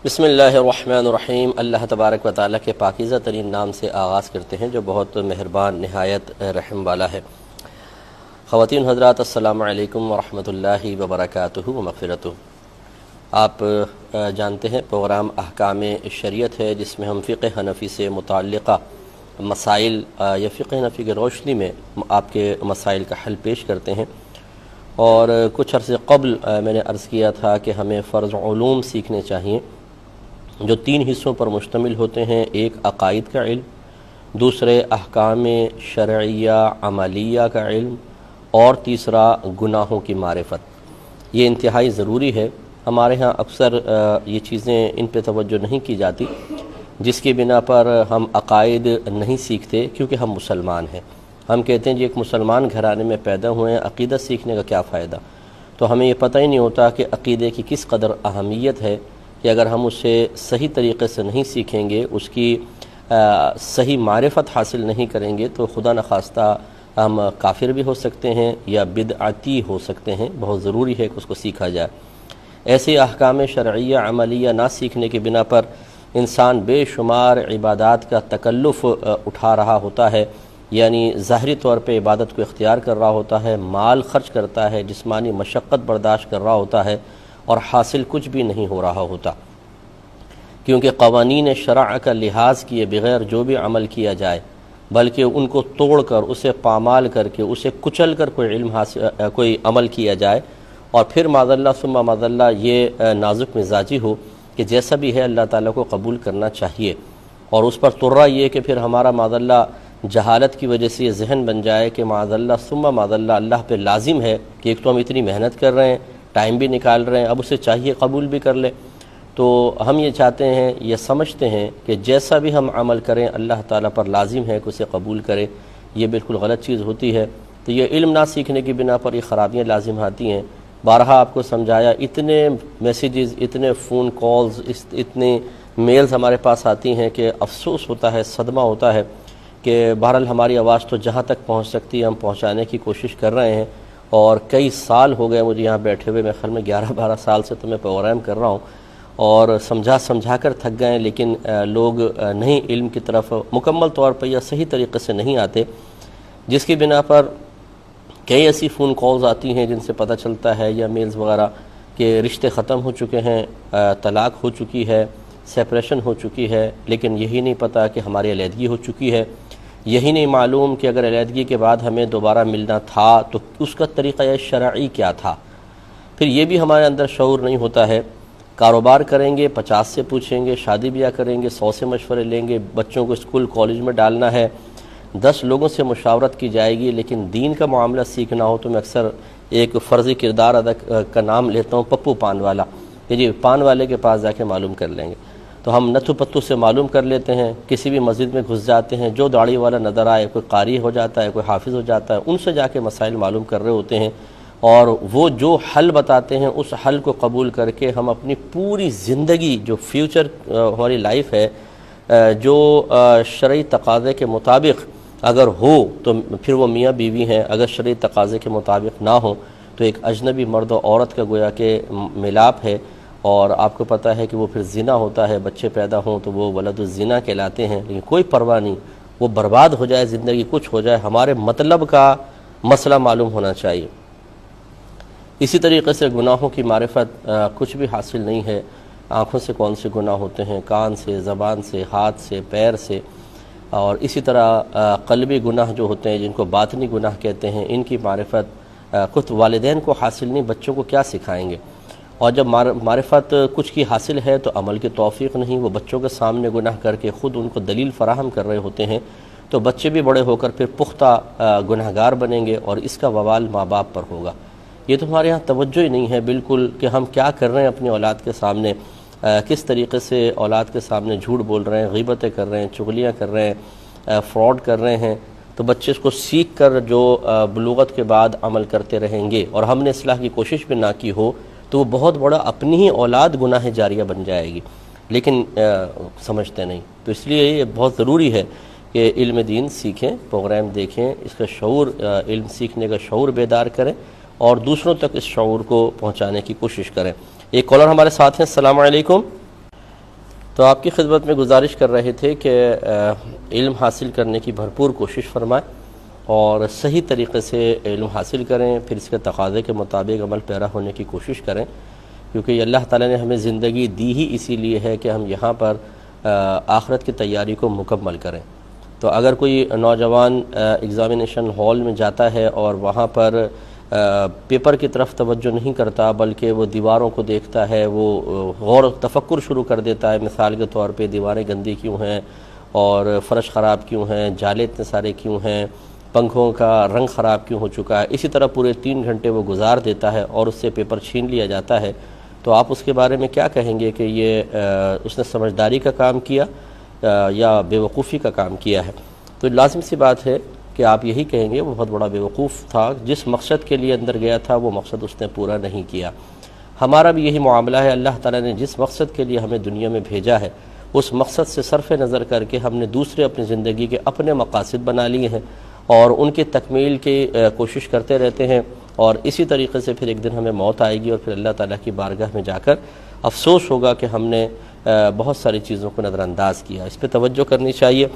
بسم اللہ الرحمن الرحیم۔ اللہ تبارک و تعالیٰ کے پاکیزہ ترین نام سے آغاز کرتے ہیں جو بہت مہربان نہایت رحم والا ہے۔ خواتین حضرات، السلام علیکم ورحمۃ اللہ وبرکاتہ و مغفرتہ۔ آپ جانتے ہیں پروگرام احکام شریعت ہے جس میں ہم فقہ حنفی سے متعلقہ مسائل یا فقہ حنفی کی روشنی میں آپ کے مسائل کا حل پیش کرتے ہیں۔ اور کچھ عرصے قبل میں نے عرض کیا تھا کہ ہمیں فرض علوم سیکھنے چاہیے جو 3 حصوں پر مشتمل ہوتے ہیں۔ ایک عقائد کا علم، دوسرے احکام شرعیہ عملیہ کا علم، اور تیسرا گناہوں کی معرفت۔ یہ انتہائی ضروری ہے۔ ہمارے ہاں اکثر یہ چیزیں ان پہ توجہ نہیں کی جاتی، جس کی بنا پر ہم عقائد نہیں سیکھتے کیونکہ ہم مسلمان ہیں۔ ہم کہتے ہیں جی ایک مسلمان گھرانے میں پیدا ہوئے ہیں، عقیدہ سیکھنے کا کیا فائدہ؟ تو ہمیں یہ پتہ ہی نہیں ہوتا کہ عقیدے کی کس قدر اہمیت ہے کہ اگر ہم اسے صحیح طریقے سے نہیں سیکھیں گے، اس کی صحیح معرفت حاصل نہیں کریں گے تو خدا نخواستہ ہم کافر بھی ہو سکتے ہیں یا بدعتی ہو سکتے ہیں۔ بہت ضروری ہے کہ اس کو سیکھا جائے۔ ایسے احکام شرعیہ عملیہ نہ سیکھنے کی بنا پر انسان بے شمار عبادات کا تکلف اٹھا رہا ہوتا ہے، یعنی ظاہری طور پہ عبادت کو اختیار کر رہا ہوتا ہے، مال خرچ کرتا ہے، جسمانی مشقت برداشت کر رہا ہوتا ہے، اور حاصل کچھ بھی نہیں ہو رہا ہوتا، کیونکہ قوانین شرع کا لحاظ کیے بغیر جو بھی عمل کیا جائے بلکہ ان کو توڑ کر، اسے پامال کر کے، اسے کچل کر کوئی عمل کیا جائے، اور پھر معاذ ثم معاذ اللہ یہ نازک مزاجی ہو کہ جیسا بھی ہے اللہ تعالیٰ کو قبول کرنا چاہیے، اور اس پر ترہ یہ کہ پھر ہمارا معاذ اللہ جہالت کی وجہ سے یہ ذہن بن جائے کہ معاذ اللہ ثم معاذ اللہ پہ لازم ہے کہ ایک تو ہم اتنی محنت کر رہے ہیں، ٹائم بھی نکال رہے ہیں، اب اسے چاہیے قبول بھی کر لے۔ تو ہم یہ چاہتے ہیں، یہ سمجھتے ہیں کہ جیسا بھی ہم عمل کریں اللہ تعالیٰ پر لازم ہے کہ اسے قبول کرے۔ یہ بالکل غلط چیز ہوتی ہے۔ تو یہ علم نہ سیکھنے کی بنا پر یہ خرابیاں لازم آتی ہیں۔ بارہا آپ کو سمجھایا، اتنے میسیجز، اتنے فون کالز، اتنے میلز ہمارے پاس آتی ہیں کہ افسوس ہوتا ہے، صدمہ ہوتا ہے کہ بہرحال ہماری آواز تو جہاں تک پہنچ سکتی ہے ہم پہنچانے کی کوشش کر رہے ہیں، اور کئی سال ہو گئے مجھے یہاں بیٹھے ہوئے، میرے خیال میں 11-12 سال سے تو میں پروگرام کر رہا ہوں، اور سمجھا کر تھک گئے ہیں، لیکن لوگ نہیں علم کی طرف مکمل طور پر یا صحیح طریقے سے نہیں آتے، جس کی بنا پر کئی ایسی فون کالز آتی ہیں جن سے پتہ چلتا ہے، یا میلز وغیرہ، کہ رشتے ختم ہو چکے ہیں، طلاق ہو چکی ہے، سیپریشن ہو چکی ہے، لیکن یہی نہیں پتہ کہ ہماری علیحدگی ہو چکی ہے، یہی نہیں معلوم کہ اگر علیحدگی کے بعد ہمیں دوبارہ ملنا تھا تو اس کا طریقہ شرعی کیا تھا۔ پھر یہ بھی ہمارے اندر شعور نہیں ہوتا ہے۔ کاروبار کریں گے 50 سے پوچھیں گے، شادی بیاہ کریں گے 100 سے مشورے لیں گے، بچوں کو اسکول کالج میں ڈالنا ہے 10 لوگوں سے مشاورت کی جائے گی، لیکن دین کا معاملہ سیکھنا ہو تو میں اکثر ایک فرضی کردار ادا کا نام لیتا ہوں، پپو پان والا، کہ جی پان والے کے پاس جا کے معلوم کر لیں گے۔ تو ہم نتھو پتو سے معلوم کر لیتے ہیں، کسی بھی مسجد میں گھس جاتے ہیں، جو داڑھی والا نظر آئے، کوئی قاری ہو جاتا ہے، کوئی حافظ ہو جاتا ہے، ان سے جا کے مسائل معلوم کر رہے ہوتے ہیں، اور وہ جو حل بتاتے ہیں اس حل کو قبول کر کے ہم اپنی پوری زندگی، جو فیوچر ہماری لائف ہے، جو شرعی تقاضے کے مطابق اگر ہو تو پھر وہ میاں بیوی ہیں، اگر شرعی تقاضے کے مطابق نہ ہو تو ایک اجنبی مرد و عورت کا گویا کہ ملاپ ہے، اور آپ کو پتہ ہے کہ وہ پھر زنا ہوتا ہے، بچے پیدا ہوں تو وہ ولد الزنا کہلاتے ہیں، لیکن کوئی پرواہ نہیں، وہ برباد ہو جائے، زندگی کچھ ہو جائے، ہمارے مطلب کا مسئلہ معلوم ہونا چاہیے۔ اسی طریقے سے گناہوں کی معرفت کچھ بھی حاصل نہیں ہے۔ آنکھوں سے کون سے گناہ ہوتے ہیں، کان سے، زبان سے، ہاتھ سے، پیر سے، اور اسی طرح قلبی گناہ جو ہوتے ہیں جن کو باطنی گناہ کہتے ہیں، ان کی معرفت خود والدین کو حاصل نہیں، بچوں کو کیا سکھائیں گے؟ اور جب معرفت کچھ کی حاصل ہے تو عمل کی توفیق نہیں، وہ بچوں کے سامنے گناہ کر کے خود ان کو دلیل فراہم کر رہے ہوتے ہیں، تو بچے بھی بڑے ہو کر پھر پختہ گناہگار بنیں گے، اور اس کا وبال ماں باپ پر ہوگا۔ یہ تو ہمارے یہاں توجہ ہی نہیں ہے بالکل کہ ہم کیا کر رہے ہیں اپنی اولاد کے سامنے، کس طریقے سے اولاد کے سامنے جھوٹ بول رہے ہیں، غیبتیں کر رہے ہیں، چغلیاں کر رہے ہیں، فراڈ کر رہے ہیں۔ تو بچے اس کو سیکھ کر جو بلوغت کے بعد عمل کرتے رہیں گے، اور ہم نے اصلاح کی کوشش بھی نہ کی ہو تو وہ بہت بڑا اپنی ہی اولاد گناہ جاریہ بن جائے گی، لیکن سمجھتے نہیں۔ تو اس لیے یہ بہت ضروری ہے کہ علم دین سیکھیں، پروگرام دیکھیں، اس کا شعور، علم سیکھنے کا شعور بیدار کریں، اور دوسروں تک اس شعور کو پہنچانے کی کوشش کریں۔ ایک کالر ہمارے ساتھ ہیں. السلام علیکم. تو آپ کی خدمت میں گزارش کر رہے تھے کہ علم حاصل کرنے کی بھرپور کوشش فرمائیں اور صحیح طریقے سے علم حاصل کریں، پھر اس کے تقاضے کے مطابق عمل پیرا ہونے کی کوشش کریں، کیونکہ یہ اللہ تعالیٰ نے ہمیں زندگی دی ہی اسی لیے ہے کہ ہم یہاں پر آخرت کی تیاری کو مکمل کریں. تو اگر کوئی نوجوان ایگزامینیشن ہال میں جاتا ہے اور وہاں پر پیپر کی طرف توجہ نہیں کرتا بلکہ وہ دیواروں کو دیکھتا ہے، وہ غور و تفکر شروع کر دیتا ہے، مثال کے طور پہ دیواریں گندی کیوں ہیں اور فرش خراب کیوں ہیں، جالے اتنے سارے کیوں ہیں، پنکھوں کا رنگ خراب کیوں ہو چکا ہے، اسی طرح پورے 3 گھنٹے وہ گزار دیتا ہے اور اس سے پیپر چھین لیا جاتا ہے. تو آپ اس کے بارے میں کیا کہیں گے کہ یہ اس نے سمجھداری کا کام کیا یا بے وقوفی کا کام کیا ہے؟ تو لازم سی بات ہے کہ آپ یہی کہیں گے وہ بہت بڑا بے وقوف تھا، جس مقصد کے لیے اندر گیا تھا وہ مقصد اس نے پورا نہیں کیا. ہمارا بھی یہی معاملہ ہے. اللہ تعالیٰ نے جس مقصد کے لیے ہمیں دنیا میں بھیجا ہے اس مقصد سے صرف نظر کر کے ہم نے دوسرے اپنی زندگی کے اپنے مقاصد بنا لیے ہیں اور ان کی تکمیل کی کوشش کرتے رہتے ہیں، اور اسی طریقے سے پھر ایک دن ہمیں موت آئے گی اور پھر اللہ تعالیٰ کی بارگاہ میں جا کر افسوس ہوگا کہ ہم نے بہت ساری چیزوں کو نظر انداز کیا. اس پہ توجہ کرنی چاہیے.